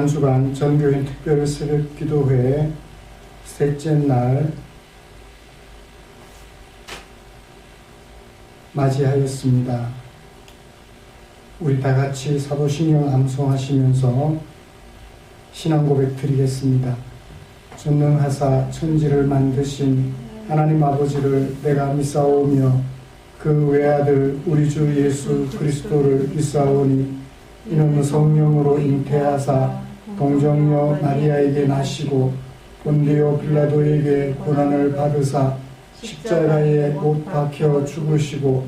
지난 주간 전교인 특별 새벽 기도회 셋째 날 맞이하였습니다. 우리 다 같이 사도신경 암송하시면서 신앙 고백 드리겠습니다. 전능하사 천지를 만드신 하나님 아버지를 내가 믿사오며 그 외아들 우리 주 예수 그리스도를 믿사오니 이는 성령으로 잉태하사 동정녀 마리아에게 나시고 본디오 빌라도에게 고난을 받으사 십자가에 못 박혀 죽으시고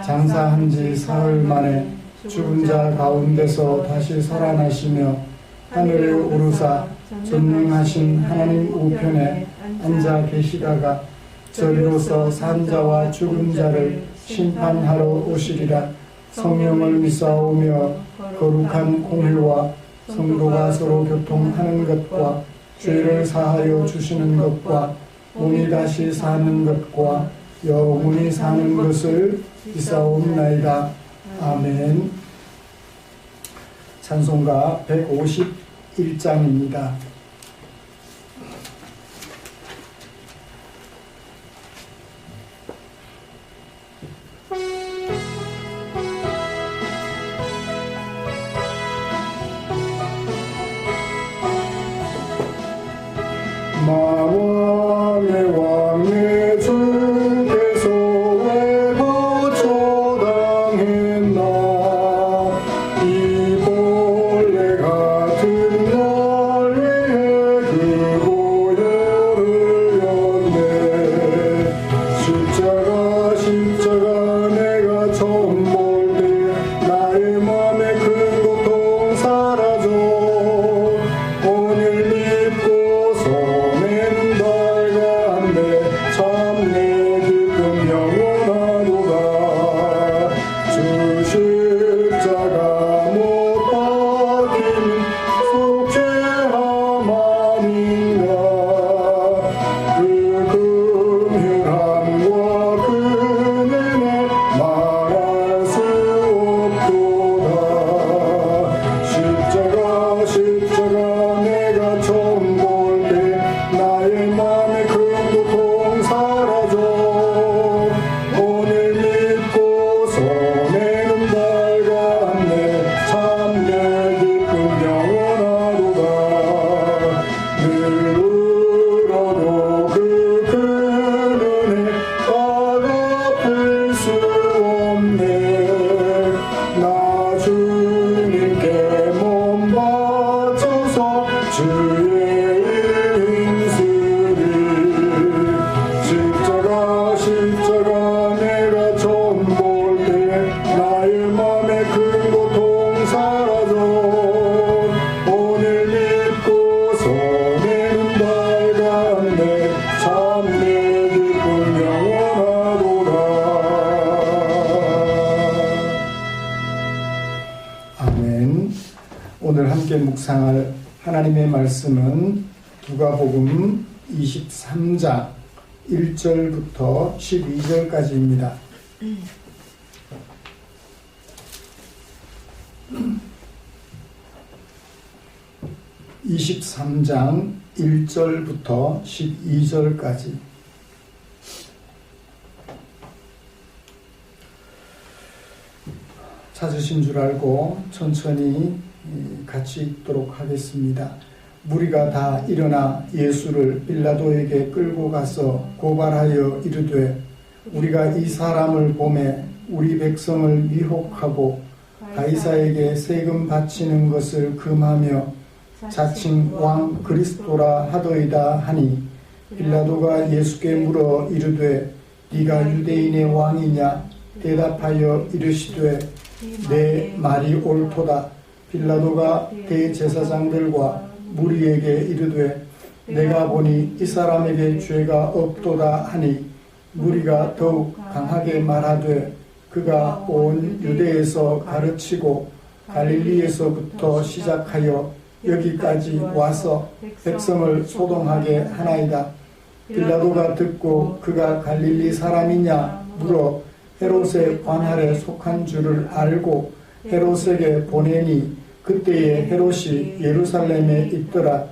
장사한 지 사흘 만에 죽은 자 가운데서 다시 살아나시며 하늘에 오르사 전능하신 하나님 우편에 앉아 계시다가 저리로서 산 자와 죽은 자를 심판하러 오시리라. 성령을 믿사오며 거룩한 공회와 성도가 서로 교통하는 것과 죄를 사하여 주시는 것과 몸이 다시 사는 것과 영원히 사는 것을 믿사옵나이다. 아멘. 찬송가 151장입니다. 마왕의 왕의 주께서 왜 거처당했나. 이 벌레 같은 날 위해 그 보혈을 였네. 십자가 내가 처음 볼 때 나의 맘에 큰 고통 사라져. 오늘 믿고서 오늘 함께 묵상할 하나님의 말씀은 누가복음 23장 1절부터 12절까지입니다. 23장 1절부터 12절까지. 찾으신 줄 알고 천천히 같이 읽도록 하겠습니다. 무리가 다 일어나 예수를 빌라도에게 끌고 가서 고발하여 이르되 우리가 이 사람을 보매 우리 백성을 미혹하고 가이사에게 세금 바치는 것을 금하며 자칭 왕 그리스도라 하더이다 하니 빌라도가 예수께 물어 이르되 네가 유대인의 왕이냐. 대답하여 이르시되 내 말이 옳도다. 빌라도가 대제사장들과 무리에게 이르되 내가 보니 이 사람에게 죄가 없도다 하니 무리가 더욱 강하게 말하되 그가 온 유대에서 가르치고 갈릴리에서부터 시작하여 여기까지 와서 백성을 소동하게 하나이다. 빌라도가 듣고 그가 갈릴리 사람이냐 물어 헤롯의 관할에 속한 줄을 알고 헤롯에게 보내니 그때에 헤롯이 예루살렘에 있더라.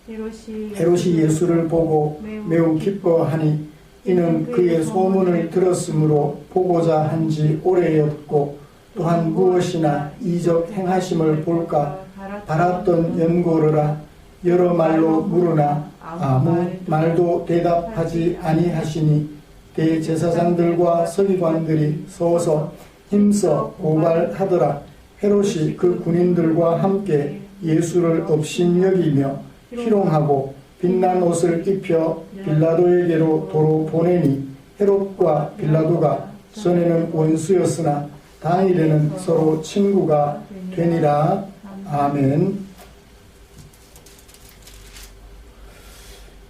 헤롯이 예수를 보고 매우 기뻐하니 이는 그의 소문을 들었으므로 보고자 한지 오래였고 또한 무엇이나 이적 행하심을 볼까 바랐던 연고르라. 여러 말로 물으나 아무 말도 대답하지 아니하시니 대제사장들과 서기관들이 서서 힘써 고발하더라. 헤롯이 그 군인들과 함께 예수를 업신여기며 희롱하고 빛난 옷을 입혀 빌라도에게로 도로 보내니 헤롯과 빌라도가 전에는 원수였으나 당일에는 서로 친구가 되니라. 아멘.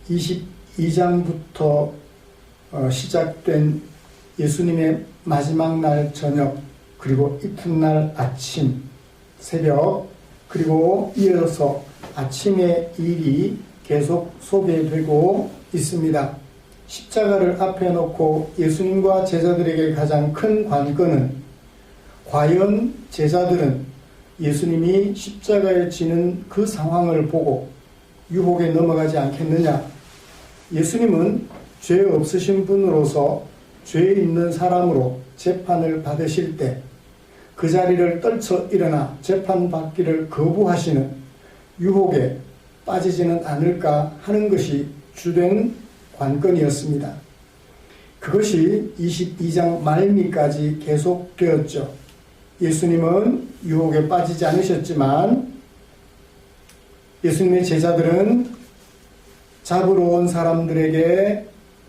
22장부터 시작된 예수님의 마지막 날 저녁, 그리고 이튿날 아침, 새벽, 그리고 이어서 아침의 일이 계속 소개되고 있습니다. 십자가를 앞에 놓고 예수님과 제자들에게 가장 큰 관건은 과연 제자들은 예수님이 십자가에 지는 그 상황을 보고 유혹에 넘어가지 않겠느냐. 예수님은 죄 없으신 분으로서 죄 있는 사람으로 재판을 받으실 때 그 자리를 떨쳐 일어나 재판받기를 거부하시는 유혹에 빠지지는 않을까 하는 것이 주된 관건이었습니다. 그것이 22장 말미까지 계속되었죠. 예수님은 유혹에 빠지지 않으셨지만 예수님의 제자들은 잡으러 온 사람들에게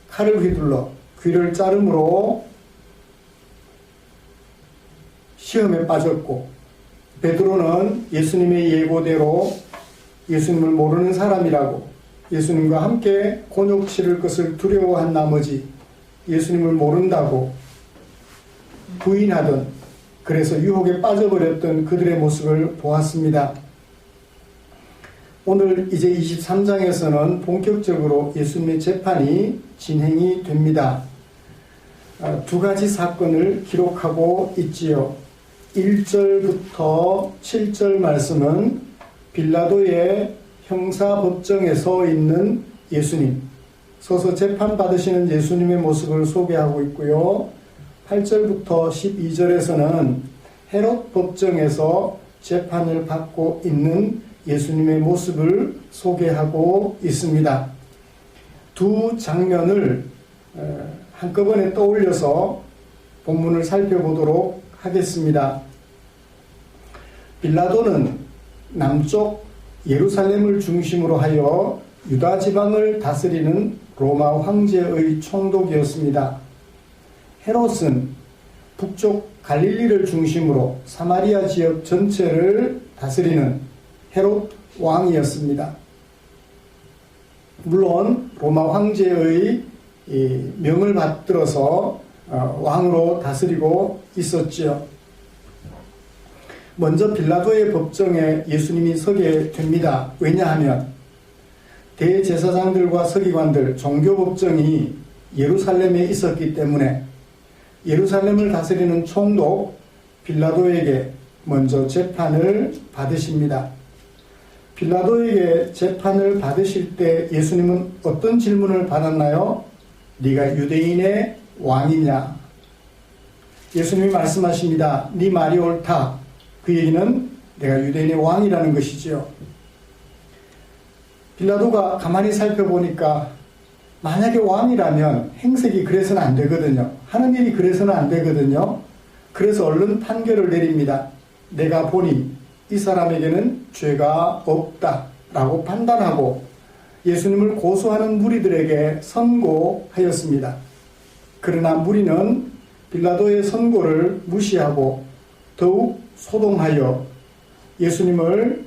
칼을 휘둘러 귀를 자름으로 시험에 빠졌고, 베드로는 예수님의 예고대로 예수님을 모르는 사람이라고 예수님과 함께 곤욕 치를 것을 두려워한 나머지 예수님을 모른다고 부인하던, 그래서 유혹에 빠져버렸던 그들의 모습을 보았습니다. 오늘 이제 23장에서는 본격적으로 예수님의 재판이 진행이 됩니다. 두 가지 사건을 기록하고 있지요. 1절부터 7절 말씀은 빌라도의 형사법정에 서 있는 예수님, 서서 재판받으시는 예수님의 모습을 소개하고 있고요. 8절부터 12절에서는 헤롯 법정에서 재판을 받고 있는 예수님의 모습을 소개하고 있습니다. 두 장면을 한꺼번에 떠올려서 본문을 살펴보도록 하겠습니다. 빌라도는 남쪽 예루살렘을 중심으로 하여 유다 지방을 다스리는 로마 황제의 총독이었습니다. 헤롯은 북쪽 갈릴리를 중심으로 사마리아 지역 전체를 다스리는 헤롯 왕이었습니다. 물론 로마 황제의 명을 받들어서 왕으로 다스리고 있었지요. 먼저 빌라도의 법정에 예수님이 서게 됩니다. 왜냐하면 대제사장들과 서기관들, 종교법정이 예루살렘에 있었기 때문에 예루살렘을 다스리는 총독 빌라도에게 먼저 재판을 받으십니다. 빌라도에게 재판을 받으실 때 예수님은 어떤 질문을 받았나요? 네가 유대인의 왕이냐? 예수님이 말씀하십니다. 네 말이 옳다. 그 얘기는 내가 유대인의 왕이라는 것이지요. 빌라도가 가만히 살펴보니까 만약에 왕이라면 행색이 그래서는 안 되거든요. 하는 일이 그래서는 안 되거든요. 그래서 얼른 판결을 내립니다. 내가 보니 이 사람에게는 죄가 없다라고 판단하고 예수님을 고소하는 무리들에게 선고하였습니다. 그러나 무리는 빌라도의 선고를 무시하고 더욱 소동하여 예수님을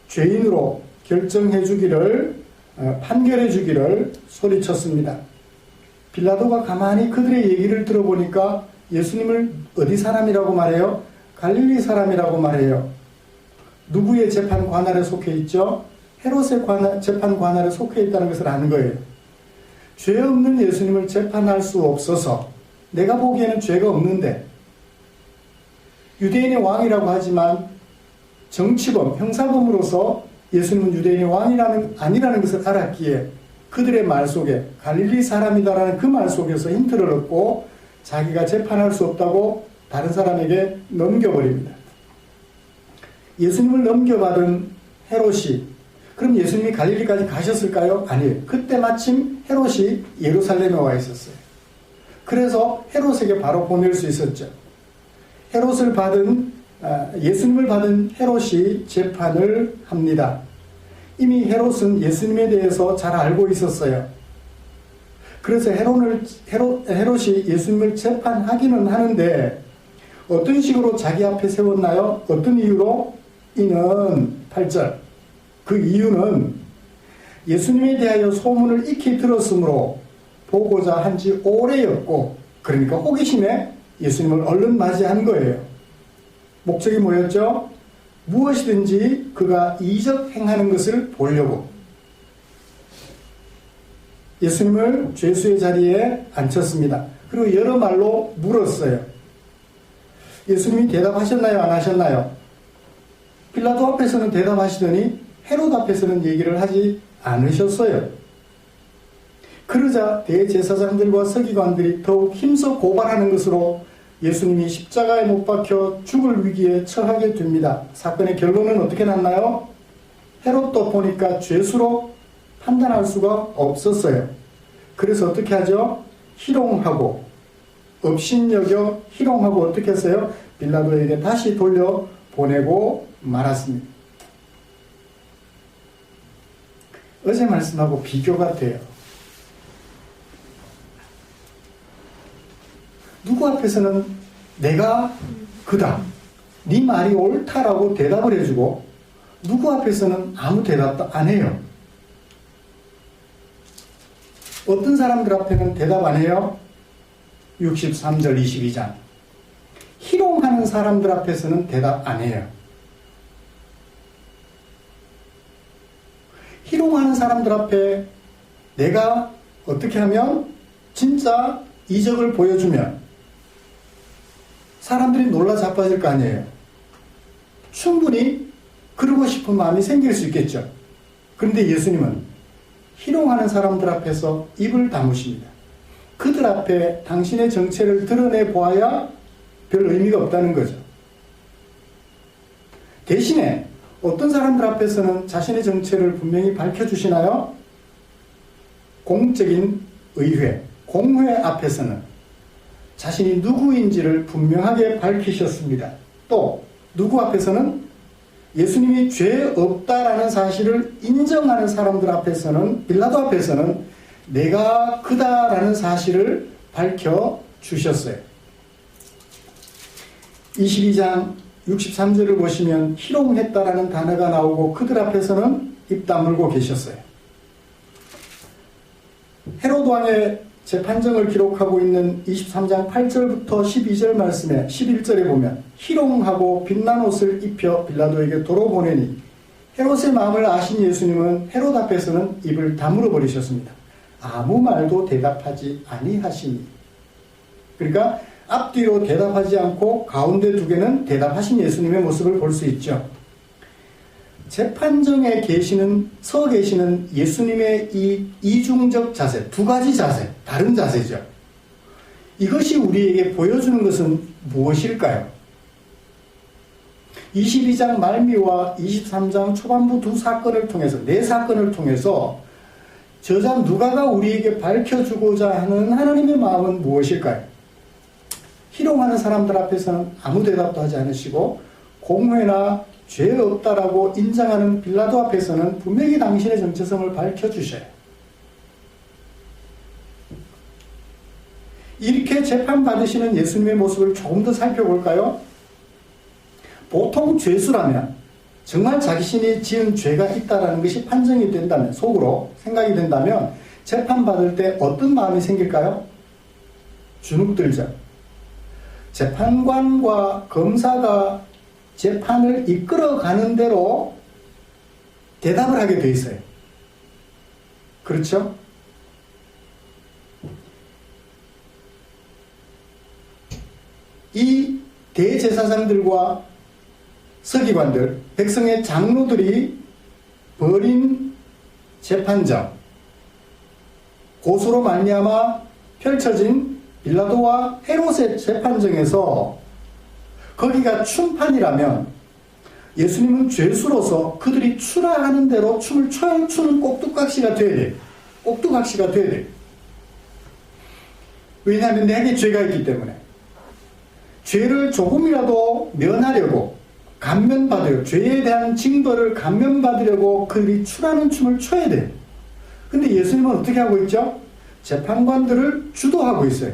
죄인으로 결정해 주기를, 판결해 주기를 소리쳤습니다. 빌라도가 가만히 그들의 얘기를 들어보니까 예수님을 어디 사람이라고 말해요? 갈릴리 사람이라고 말해요. 누구의 재판 관할에 속해 있죠? 헤롯의 재판 관할에 속해 있다는 것을 아는 거예요. 죄 없는 예수님을 재판할 수 없어서, 내가 보기에는 죄가 없는데 유대인의 왕이라고 하지만 정치범, 형사범으로서 예수님은 유대인의 아니라는 것을 알았기에 그들의 말 속에 갈릴리 사람이다라는 그 말 속에서 힌트를 얻고 자기가 재판할 수 없다고 다른 사람에게 넘겨버립니다. 예수님을 넘겨받은 헤롯이, 그럼 예수님이 갈릴리까지 가셨을까요? 아니에요. 그때 마침 헤롯이 예루살렘에 와 있었어요. 그래서 헤롯에게 바로 보낼 수 있었죠. 예수님을 받은 헤롯이 재판을 합니다. 이미 헤롯은 예수님에 대해서 잘 알고 있었어요. 그래서 헤롯이 예수님을 재판하기는 하는데 어떤 식으로 자기 앞에 세웠나요? 어떤 이유로? 이는 8절. 그 이유는 예수님에 대하여 소문을 익히 들었으므로 보고자 한 지 오래였고, 그러니까 호기심에 예수님을 얼른 맞이한 거예요. 목적이 뭐였죠? 무엇이든지 그가 이적 행하는 것을 보려고. 예수님을 죄수의 자리에 앉혔습니다. 그리고 여러 말로 물었어요. 예수님이 대답하셨나요? 안 하셨나요? 빌라도 앞에서는 대답하시더니 헤롯 앞에서는 얘기를 하지 않으셨어요. 그러자 대제사장들과 서기관들이 더욱 힘써 고발하는 것으로 예수님이 십자가에 못 박혀 죽을 위기에 처하게 됩니다. 사건의 결론은 어떻게 났나요? 헤롯도 보니까 죄수로 판단할 수가 없었어요. 그래서 어떻게 하죠? 희롱하고, 업신여겨 희롱하고 어떻게 했어요? 빌라도에게 다시 돌려보내고 말았습니다. 어제 말씀하고 비교 같아요. 누구 앞에서는 내가 그다, 네 말이 옳다라고 대답을 해주고 누구 앞에서는 아무 대답도 안 해요. 어떤 사람들 앞에는 대답 안 해요? 63절 22장. 희롱하는 사람들 앞에서는 대답 안 해요. 희롱하는 사람들 앞에 내가 어떻게 하면 진짜 이적을 보여주면 사람들이 놀라 자빠질 거 아니에요. 충분히 그러고 싶은 마음이 생길 수 있겠죠. 그런데 예수님은 희롱하는 사람들 앞에서 입을 다무십니다. 그들 앞에 당신의 정체를 드러내 보아야 별 의미가 없다는 거죠. 대신에 어떤 사람들 앞에서는 자신의 정체를 분명히 밝혀주시나요? 공적인 의회, 공회 앞에서는 자신이 누구인지를 분명하게 밝히셨습니다. 또 누구 앞에서는 예수님이 죄 없다라는 사실을 인정하는 사람들 앞에서는, 빌라도 앞에서는 내가 그다라는 사실을 밝혀주셨어요. 22장 63절을 보시면 희롱했다라는 단어가 나오고 그들 앞에서는 입 다물고 계셨어요. 헤롯 왕의 재판정을 기록하고 있는 23장 8절부터 12절 말씀에 11절에 보면 희롱하고 빛난 옷을 입혀 빌라도에게 도로 보내니 헤롯의 마음을 아신 예수님은 헤롯 앞에서는 입을 다물어 버리셨습니다. 아무 말도 대답하지 아니하시니. 그러니까 앞뒤로 대답하지 않고 가운데 두 개는 대답하신 예수님의 모습을 볼 수 있죠. 재판정에 서 계시는 예수님의 이 이중적 자세, 두 가지 자세, 다른 자세죠. 이것이 우리에게 보여주는 것은 무엇일까요? 22장 말미와 23장 초반부 두 사건을 통해서, 네 사건을 통해서 저자 누가가 우리에게 밝혀주고자 하는 하나님의 마음은 무엇일까요? 희롱하는 사람들 앞에서는 아무 대답도 하지 않으시고 공회나 죄 없다라고 인정하는 빌라도 앞에서는 분명히 당신의 정체성을 밝혀주셔요. 이렇게 재판받으시는 예수님의 모습을 조금 더 살펴볼까요? 보통 죄수라면 정말 자신이 지은 죄가 있다는 것이 판정이 된다면, 속으로 생각이 된다면 재판받을 때 어떤 마음이 생길까요? 주눅들죠. 재판관과 검사가 재판을 이끌어가는 대로 대답을 하게 돼 있어요. 그렇죠? 이 대제사장들과 서기관들, 백성의 장로들이 벌인 재판정, 고소로 말미암아 펼쳐진 빌라도와 헤롯의 재판정에서 거기가 춤판이라면 예수님은 죄수로서 그들이 추라하는 대로 춤을 춰야 추는 꼭두각시가 돼야 돼. 꼭두각시가 돼야 돼. 왜냐하면 내게 죄가 있기 때문에. 죄를 조금이라도 면하려고 감면받으려고, 죄에 대한 징벌을 감면받으려고 그들이 추라는 춤을 춰야 돼. 근데 예수님은 어떻게 하고 있죠? 재판관들을 주도하고 있어요.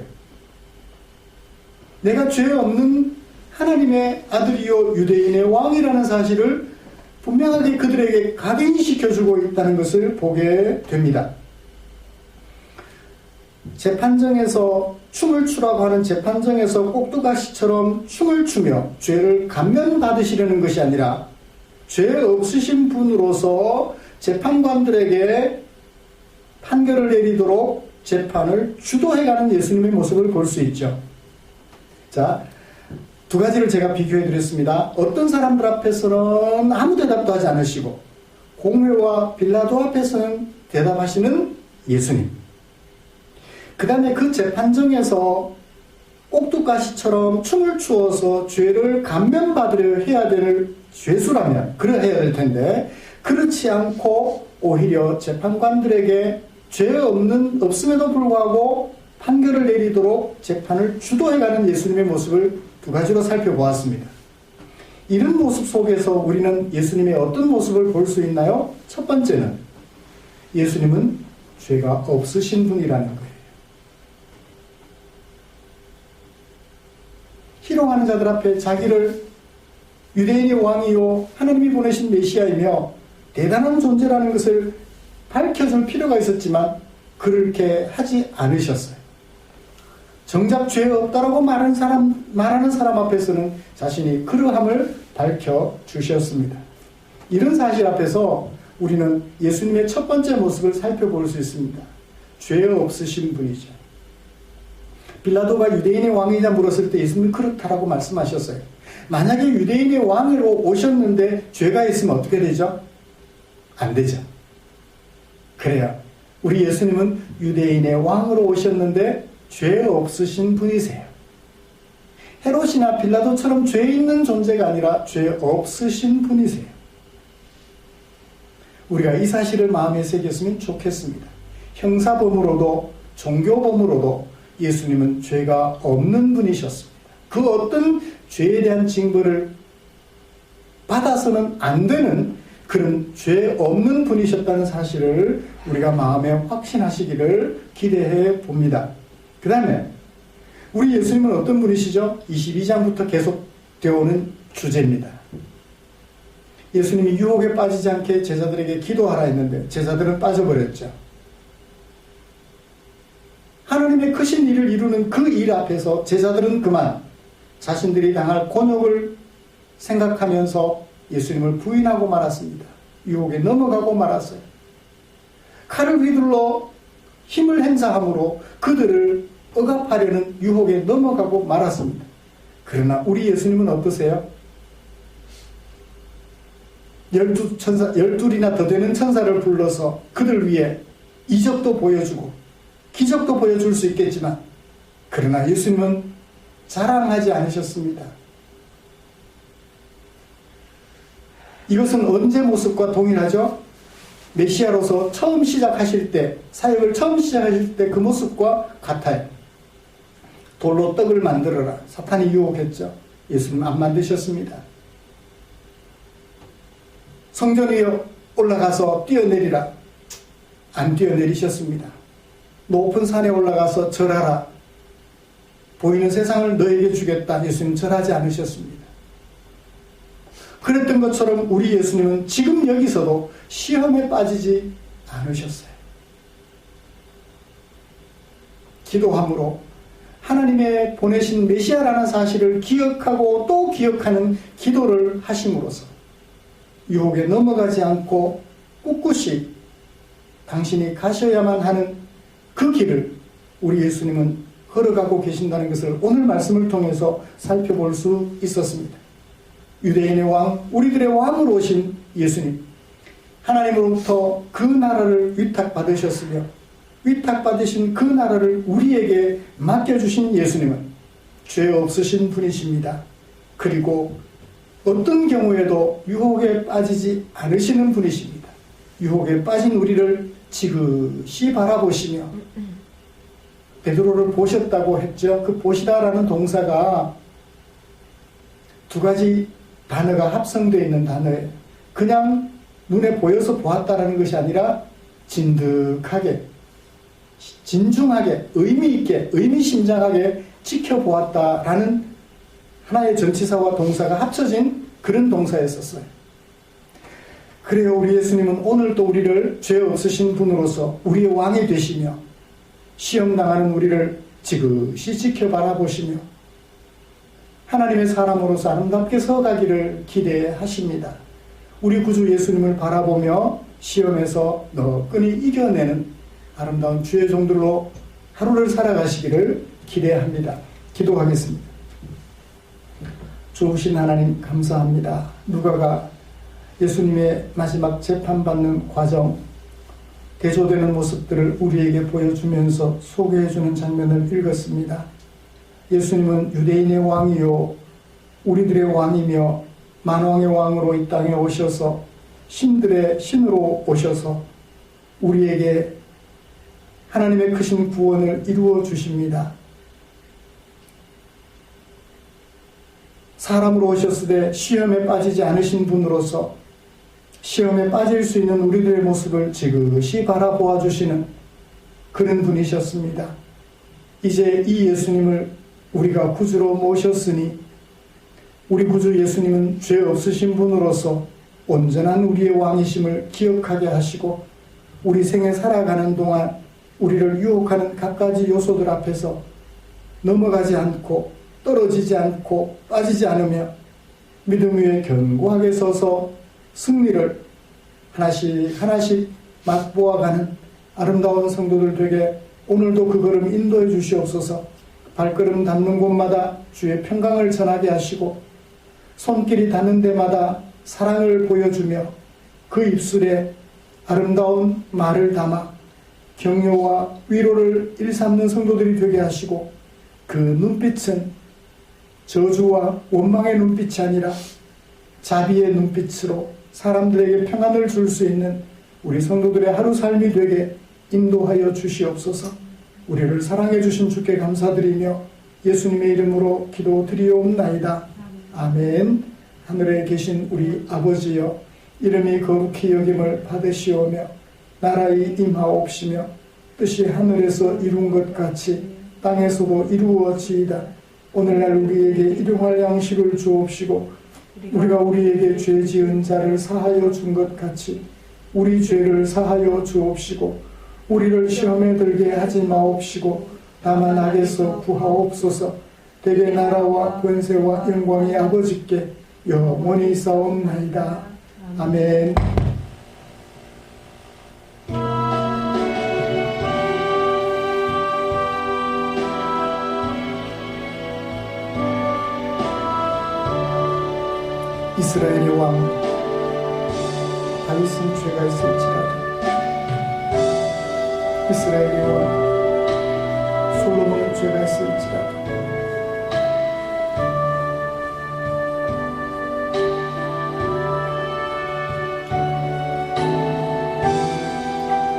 내가 죄 없는 하나님의 아들이요 유대인의 왕이라는 사실을 분명하게 그들에게 각인시켜주고 있다는 것을 보게 됩니다. 재판정에서 춤을 추라고 하는 재판정에서 꼭두각시처럼 춤을 추며 죄를 감면받으시려는 것이 아니라 죄 없으신 분으로서 재판관들에게 판결을 내리도록 재판을 주도해가는 예수님의 모습을 볼 수 있죠. 자, 두 가지를 제가 비교해 드렸습니다. 어떤 사람들 앞에서는 아무 대답도 하지 않으시고 공회와 빌라도 앞에서는 대답하시는 예수님. 그 다음에 그 재판정에서 꼭두가시처럼 춤을 추어서 죄를 감면받으려 해야 될 죄수라면 그러해야 될 텐데 그렇지 않고 오히려 재판관들에게 죄 없음에도 불구하고 판결을 내리도록 재판을 주도해가는 예수님의 모습을 두 가지로 살펴보았습니다. 이런 모습 속에서 우리는 예수님의 어떤 모습을 볼 수 있나요? 첫 번째는 예수님은 죄가 없으신 분이라는 거예요. 희롱하는 자들 앞에 자기를 유대인의 왕이요 하나님이 보내신 메시아이며 대단한 존재라는 것을 밝혀줄 필요가 있었지만 그렇게 하지 않으셨어요. 정작 죄 없다라고 말하는 사람 앞에서는 자신이 그러함을 밝혀주셨습니다. 이런 사실 앞에서 우리는 예수님의 첫 번째 모습을 살펴볼 수 있습니다. 죄 없으신 분이죠. 빌라도가 유대인의 왕이냐 물었을 때 예수님은 그렇다라고 말씀하셨어요. 만약에 유대인의 왕으로 오셨는데 죄가 있으면 어떻게 되죠? 안 되죠. 그래요. 우리 예수님은 유대인의 왕으로 오셨는데 죄 없으신 분이세요. 헤롯이나 빌라도처럼 죄 있는 존재가 아니라 죄 없으신 분이세요. 우리가 이 사실을 마음에 새겼으면 좋겠습니다. 형사범으로도 종교범으로도 예수님은 죄가 없는 분이셨습니다. 그 어떤 죄에 대한 징벌을 받아서는 안 되는 그런 죄 없는 분이셨다는 사실을 우리가 마음에 확신하시기를 기대해 봅니다. 그 다음에 우리 예수님은 어떤 분이시죠? 22장부터 계속되어 오는 주제입니다. 예수님이 유혹에 빠지지 않게 제자들에게 기도하라 했는데 제자들은 빠져버렸죠. 하나님의 크신 일을 이루는 그 일 앞에서 제자들은 그만 자신들이 당할 곤욕을 생각하면서 예수님을 부인하고 말았습니다. 유혹에 넘어가고 말았어요. 칼을 휘둘러 힘을 행사함으로 그들을 억압하려는 유혹에 넘어가고 말았습니다. 그러나 우리 예수님은 어떠세요? 12이나 더 되는 천사를 불러서 그들 위해 이적도 보여주고 기적도 보여줄 수 있겠지만 그러나 예수님은 자랑하지 않으셨습니다. 이것은 언제 모습과 동일하죠? 메시아로서 처음 시작하실 때, 사역을 처음 시작하실 때 그 모습과 같아요. 돌로 떡을 만들어라. 사탄이 유혹했죠. 예수님 안 만드셨습니다. 성전 위에 올라가서 뛰어내리라. 안 뛰어내리셨습니다. 높은 산에 올라가서 절하라. 보이는 세상을 너에게 주겠다. 예수님 절하지 않으셨습니다. 그랬던 것처럼 우리 예수님은 지금 여기서도 시험에 빠지지 않으셨어요. 기도함으로 하나님의 보내신 메시아라는 사실을 기억하고 또 기억하는 기도를 하심으로써 유혹에 넘어가지 않고 꿋꿋이 당신이 가셔야만 하는 그 길을 우리 예수님은 걸어가고 계신다는 것을 오늘 말씀을 통해서 살펴볼 수 있었습니다. 유대인의 왕, 우리들의 왕으로 오신 예수님, 하나님으로부터 그 나라를 위탁받으셨으며 위탁받으신 그 나라를 우리에게 맡겨주신 예수님은 죄 없으신 분이십니다. 그리고 어떤 경우에도 유혹에 빠지지 않으시는 분이십니다. 유혹에 빠진 우리를 지그시 바라보시며 베드로를 보셨다고 했죠. 그 보시다라는 동사가 두 가지 단어가 합성되어 있는 단어예요. 그냥 눈에 보여서 보았다라는 것이 아니라 진득하게, 진중하게, 의미있게, 의미심장하게 지켜보았다라는 하나의 전치사와 동사가 합쳐진 그런 동사였었어요. 그래요, 우리 예수님은 오늘도 우리를 죄 없으신 분으로서 우리의 왕이 되시며 시험당하는 우리를 지그시 지켜 바라보시며 하나님의 사람으로서 아름답게 서가기를 기대하십니다. 우리 구주 예수님을 바라보며 시험에서 너끈히 이겨내는 아름다운 주의 종들로 하루를 살아가시기를 기대합니다. 기도하겠습니다. 좋으신 하나님 감사합니다. 누가가 예수님의 마지막 재판받는 과정, 대조되는 모습들을 우리에게 보여주면서 소개해주는 장면을 읽었습니다. 예수님은 유대인의 왕이요 우리들의 왕이며 만왕의 왕으로 이 땅에 오셔서 신들의 신으로 오셔서 우리에게 하나님의 크신 구원을 이루어 주십니다. 사람으로 오셨으되 시험에 빠지지 않으신 분으로서 시험에 빠질 수 있는 우리들의 모습을 지그시 바라보아 주시는 그런 분이셨습니다. 이제 이 예수님을 우리가 구주로 모셨으니 우리 구주 예수님은 죄 없으신 분으로서 온전한 우리의 왕이심을 기억하게 하시고 우리 생에 살아가는 동안 우리를 유혹하는 갖가지 요소들 앞에서 넘어가지 않고 떨어지지 않고 빠지지 않으며 믿음 위에 견고하게 서서 승리를 하나씩 하나씩 맛보아가는 아름다운 성도들 되게 오늘도 그 걸음 인도해 주시옵소서. 발걸음 닿는 곳마다 주의 평강을 전하게 하시고 손길이 닿는 데마다 사랑을 보여주며 그 입술에 아름다운 말을 담아 격려와 위로를 일삼는 성도들이 되게 하시고 그 눈빛은 저주와 원망의 눈빛이 아니라 자비의 눈빛으로 사람들에게 평안을 줄 수 있는 우리 성도들의 하루 삶이 되게 인도하여 주시옵소서. 우리를 사랑해 주신 주께 감사드리며 예수님의 이름으로 기도드리옵나이다. 아멘. 하늘에 계신 우리 아버지여, 이름이 거룩히 여김을 받으시오며 나라의 임하옵시며 뜻이 하늘에서 이룬 것 같이 땅에서도 이루어지이다. 오늘날 우리에게 일용할 양식을 주옵시고 우리가 우리에게 죄 지은 자를 사하여 준 것 같이 우리 죄를 사하여 주옵시고 우리를 시험에 들게 하지 마옵시고 다만 악에서 구하옵소서. 대개 나라와 권세와 영광이 아버지께 영원히 있사옵나이다. 아멘. 이스라엘의 왕 다윗은 죄가 있을지라도 이스라엘의 왕 솔로몬은 죄가 있을지라도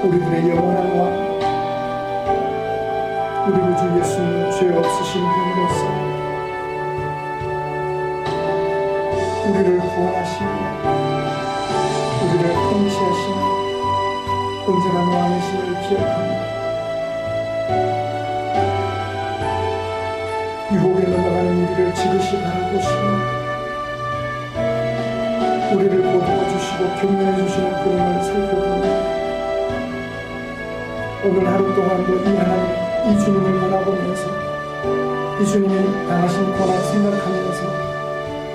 우리들의 영원한 왕 우리 구주 예수님은 죄 없으신 분으로서 우리를 구원하시며 우리를 통치하시며 온전한 왕이심을 기억합니다. 유혹에 넘어가는 우리를 지그시 바라보시며 우리를 보듬어 주시고 격려해 주시는 그림을 살펴봅니다. 오늘 하루 동안도 이 하나님, 이 주님을 바라보면서 이 주님이 당하신 고난 생각하면서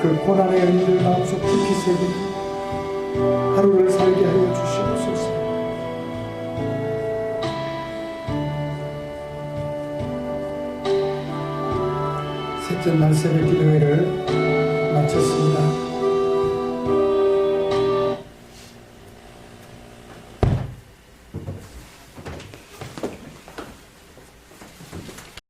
그 고난의 의미를 마음속 깊이 새기는 하루를 살게 하여 주시옵소서. 셋째 날 새벽 기도회를 마쳤습니다.